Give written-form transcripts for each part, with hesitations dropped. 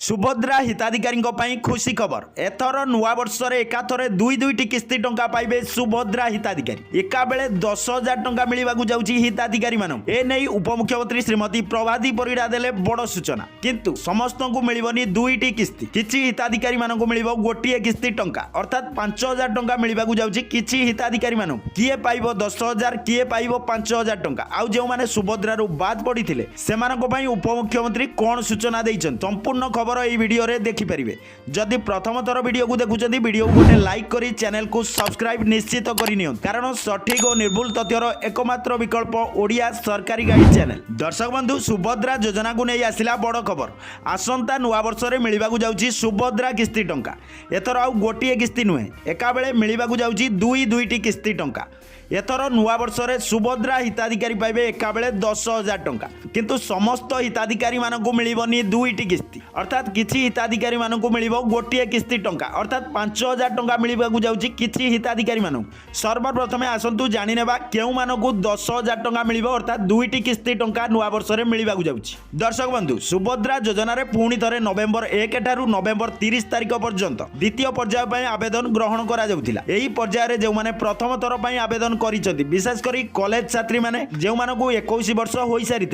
सुभद्रा हिताधिकारी खुशी खबर एथर नुआ वर्ष एकाथरे दुई दुईटी किस्ती टंका पाइबे सुभद्रा हिताधिकारी एका बेले 10,000 टंका मिलवाक जाउछि हिताधिकारी मानक ए नै उपमुख्यमंत्री श्रीमती प्रभाती परिड़ा देले बड़ सूचना किंतु समस्त को मिलबनी दुईटी किस्ती किछि हिताधिकारी मानक मिलिबो गोटिए किस्ती टंका अर्थात 5,000 टंका मिलवाक जाउछि किछि हिताधिकारी मानक किए पाइबो 10,000 किए पाइबो 5,000 टंका आउ जे माने सुभद्रा बाद पड़िथिले सेमानक पई उपमुख्यमंत्री कोन सूचना दैछन संपूर्ण खबर यह वीडियो रे देखि परिबे। जदि प्रथम थर वीडियो को देखुचंदी वीडियो को गोटे लाइक करी चैनल को सब्सक्राइब निश्चित करि नियन कारण सठिक और निर्भुल तथ्यर एकमात्र विकल्प ओडिया सरकारी गाइड चैनल। दर्शक बंधु सुभद्रा योजना को नहीं आसिला बड़ खबर आसंता नुआ वर्ष रे मिलिबाकू जाउची सुभद्रा किस्ती टंका एथर आउ गोटिए किस्ती नुहे एका बेले मिलिबाकू जाउची दुईटी किस्ती टंका एथर नुआ वर्ष रे सुभद्रा हिताधिकारी पाइबे एका बेले 10,000 टंका किंतु समस्त हिताधिकारी मानक मिलिबनी दुईटी किस्ती अर्थात किछि हिताधिकारी मानक मिलिबो गोटिए किस्ती टंका अर्थात 5,000 टंका मिलिबाकू जाउची किछि हिताधिकारी मानक सर्वप्रथम आसंतु जानि नेबा केउ मानक 10,000 टंका मिलिबो अर्थात दुईटी किस्ती टंका नुआ वर्ष रे मिलिबाकू जाउची। दर्शक बंधु सुभद्रा योजना रे पुणी थरे नवेम्बर 1 ठारू नवेम्बर 30 तारिख पर्यंत द्वितीय पर्याय पई आवेदन ग्रहण करा जाउथिला। एही पर्याय रे जे माने प्रथम थर पई आवेदन विशेषकर कॉलेज छात्री माने जो मानक 21 वर्ष हो सारी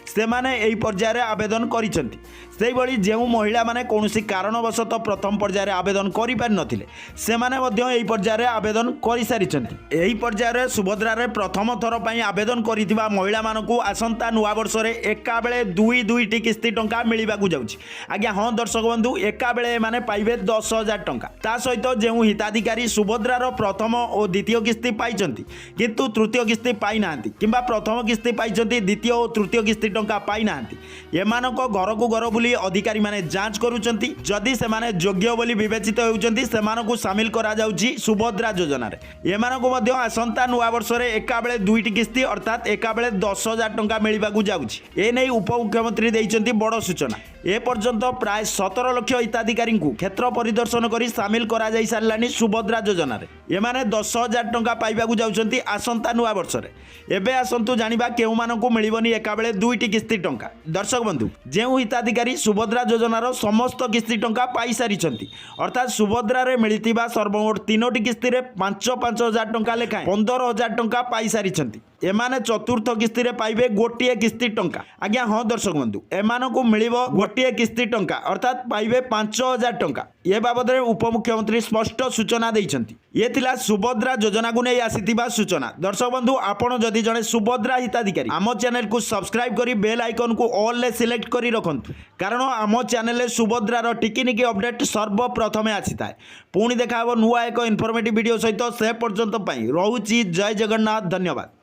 से माने एही पर्याय रे आवेदन करिसेंती सेही बळी जेउ महिला माने कोनोसी कारणवशत प्रथम पर्याय रे आवेदन करि पारि नथिले से माने मध्य एही पर्याय रे आवेदन करि सारिसेंती। एही पर्याय रे सुभद्रा रे प्रथम थर पई आवेदन करिथिबा महिला मानकू आसंता नुआ वर्ष रे एका बेले दुईटी किस्ती टंका मिलिबाकू जाउछि। आज्ञा हां दर्शक बंधु एका बेले माने पाइबे 10,000 टंका ता सहित जेउ हिताधिकारी सुभद्रा रो प्रथम और द्वितीय किस्ती पाइचंती किंतु तृतीय किस्ती पाई नांती किंबा प्रथम किस्ती पाइचंती द्वितीय और तृतीय किस्ती टंका पाई नांती एमानक घर को घर बुली अधिकारी माने जांच करूचंती जदि से माने योग्य बोली विवेचित होउचंती सेमानकु शामिल करा जाउची सुभद्रा योजना रे एमानकु मध्य आसंता नुआ वर्ष रे एका बेले दुईटी किस्ती अर्थात एका बेले 10,000 टंका मिलिबाकू जाउची ए नै उपमुख्यमंत्री दैचंती बड़ सूचना। ए पर्यंत प्राय 17 लाख हिताधिकारी क्षेत्र परिदर्शन करी शामिल करा जाई सारलानी सुभद्रा योजना रे एमाने 10,000 टंका पाइबाकू जाउचंती आसंता नुआ वर्ष रे एबे आसंतु जानिबा केउ मानकू मिलिबनी एका बेले दुईटी किस्ती टंका। दर्शक बंधु जेउ हिताधिकारी सुभद्रा योजनार समस्त किस्ती टंका पाई सारिछंती अर्थात सुभद्रा रे मिलितिबा सर्वमोट 3टी किस्ती रे 5,000 टंका लेखाएं 15,000 टंका पाई सारिछंती एमाने चतुर्थ किस्ती रे पाइबे गोटिए किस्ती टंका। आज्ञा हां दर्शक बंधु एमानकू मिलिबो गोटिए किस्ती टंका अर्थात पाइबे 5,000 टंका ए बाबद उपमुख्यमंत्री स्पष्ट सूचना दैछंती। ये थिला सुभद्रा योजना को नहीं आसीथिबा सूचना। दर्शक बंधु आपण जदि जने सुभद्रा हिताधिकारी आम चैनल को सब्सक्राइब करी बेल आइकन को ऑल ले सिलेक्ट करी रखंतु कारण आम चैनल सुभद्रा रो टिकिनिकी अपडेट सर्वप्रथमे आसीताए। पुणी देखा नुआ एक इनफॉर्मेटिव वीडियो सहित से पर्यंत पई रहूची जय जगन्नाथ धन्यवाद।